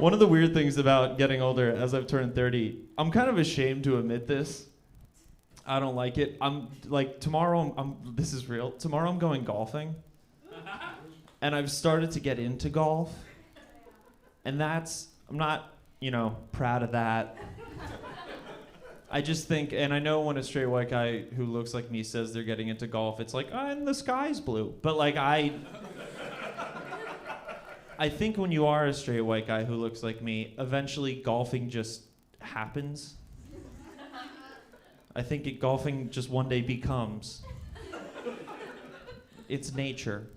One of the weird things about getting older, as I've turned 30, I'm kind of ashamed to admit this. I don't like it. I'm like, tomorrow, this is real. Tomorrow I'm going golfing. And I've started to get into golf. And I'm not, proud of that. I just think, and I know when a straight white guy who looks like me says they're getting into golf, it's like, and the sky's blue. But like, I think when you are a straight white guy who looks like me, eventually golfing just happens. I think golfing just one day becomes. It's nature,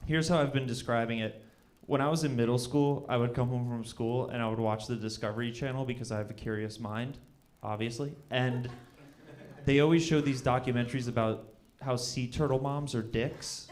Here's how I've been describing it. When I was in middle school, I would come home from school and I would watch the Discovery Channel because I have a curious mind, obviously. And they always show these documentaries about how sea turtle moms are dicks.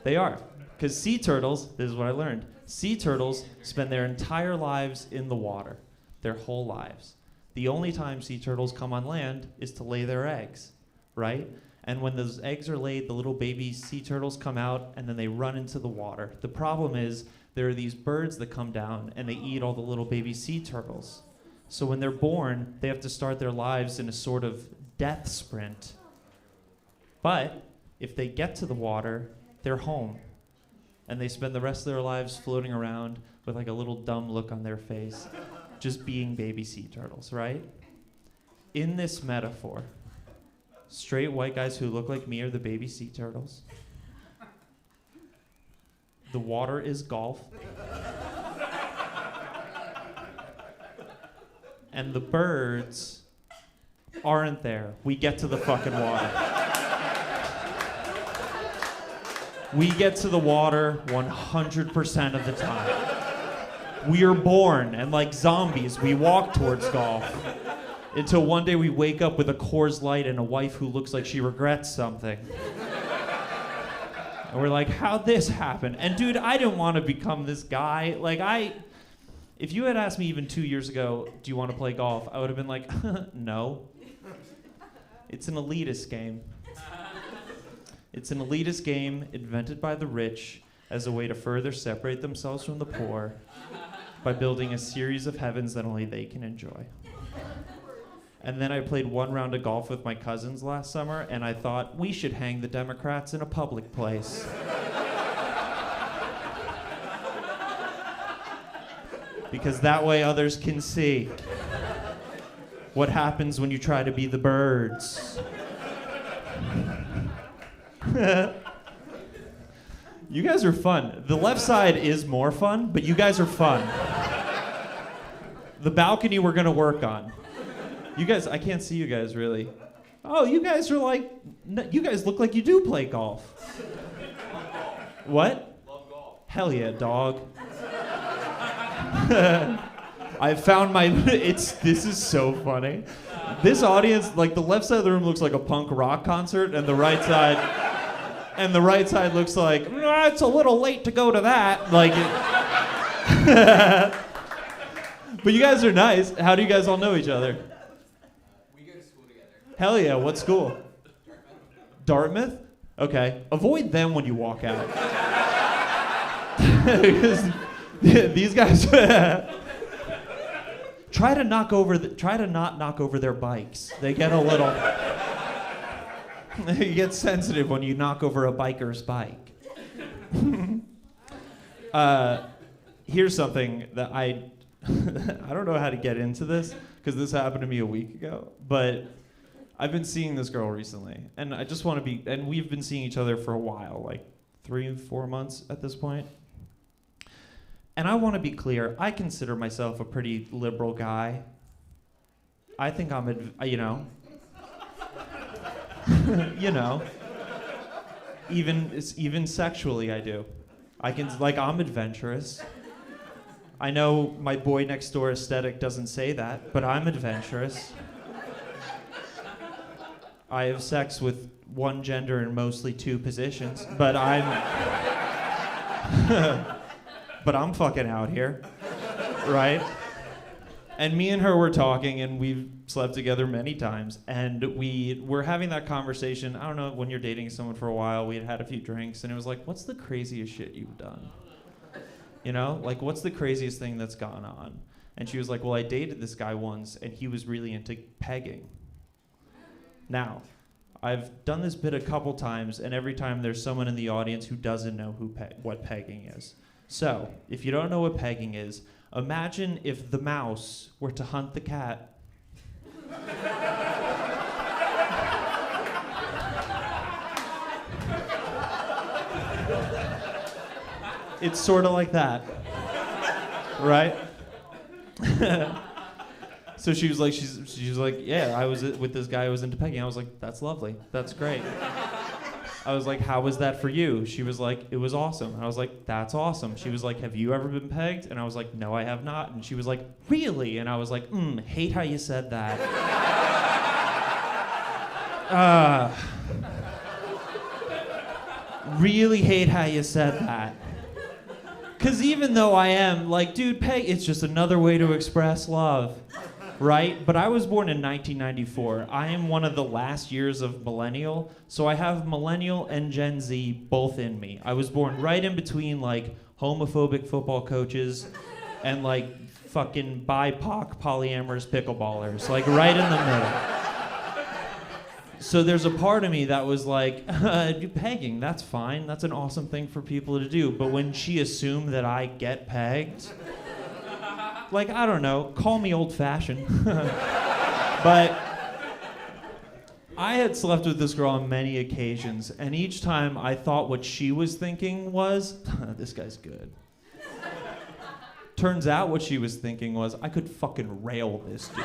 They are. Because sea turtles, this is what I learned, sea turtles spend their entire lives in the water, their whole lives. The only time sea turtles come on land is to lay their eggs, right? And when those eggs are laid, the little baby sea turtles come out and then they run into the water. The problem is there are these birds that come down and they eat all the little baby sea turtles. So when they're born, they have to start their lives in a sort of death sprint. But if they get to the water, they're home. And they spend the rest of their lives floating around with like a little dumb look on their face, just being baby sea turtles, right? In this metaphor, straight white guys who look like me are the baby sea turtles. The water is golf. And the birds aren't there. We get to the fucking water. We get to the water 100% of the time. We are born, and like zombies, we walk towards golf. Until one day we wake up with a Coors Light and a wife who looks like she regrets something. And we're like, how'd this happen? And dude, I didn't want to become this guy. If you had asked me even 2 years ago, do you want to play golf? I would have been like, no. It's an elitist game. It's an elitist game invented by the rich as a way to further separate themselves from the poor by building a series of heavens that only they can enjoy. And then I played one round of golf with my cousins last summer, and I thought, we should hang the Democrats in a public place. Because that way others can see what happens when you try to be the birds. You guys are fun. The left side is more fun, but you guys are fun. The balcony we're gonna work on. You guys, I can't see you guys really. Oh, you guys are you guys look like you do play golf. What? Love golf. Hell yeah, dog. I found this is so funny. This audience, the left side of the room looks like a punk rock concert, and the right side looks like, it's a little late to go to that. But you guys are nice. How do you guys all know each other? Hell yeah, what school? Dartmouth? Okay. Avoid them when you walk out. Because these guys try to not knock over their bikes. They get you get sensitive when you knock over a biker's bike. Here's something that I don't know how to get into this because this happened to me a week ago, but I've been seeing this girl recently, and I just want to and we've been seeing each other for a while, 3-4 months at this point. And I want to be clear, I consider myself a pretty liberal guy. I think I'm, even sexually I do. I'm adventurous. I know my boy next door aesthetic doesn't say that, but I'm adventurous. I have sex with one gender in mostly two positions, but I'm fucking out here, right? And me and her were talking, and we've slept together many times, and we were having that conversation. I don't know, when you're dating someone for a while, we had had a few drinks, and it was like, what's the craziest shit you've done? You know, like, what's the craziest thing that's gone on? And she was like, well, I dated this guy once, and he was really into pegging. Now, I've done this bit a couple times, and every time there's someone in the audience who doesn't know what pegging is. So, if you don't know what pegging is, imagine if the mouse were to hunt the cat. It's sort of like that, right? So she was like, she was like, yeah, I was with this guy who was into pegging. I was like, that's lovely, that's great. I was like, how was that for you? She was like, it was awesome. And I was like, that's awesome. She was like, have you ever been pegged? And I was like, no, I have not. And she was like, really? And I was like, hate how you said that. Really hate how you said that. Because even though I am, like, dude, it's just another way to express love, right? But I was born in 1994. I am one of the last years of millennial, so I have millennial and Gen Z both in me. I was born right in between, like, homophobic football coaches and, like, fucking BIPOC polyamorous pickleballers, like, right in the middle. So there's a part of me that was like, pegging, that's fine. That's an awesome thing for people to do. But when she assumed that I get pegged, like, I don't know, call me old-fashioned. But I had slept with this girl on many occasions, and each time I thought what she was thinking was, this guy's good. Turns out what she was thinking was, I could fucking rail this dude.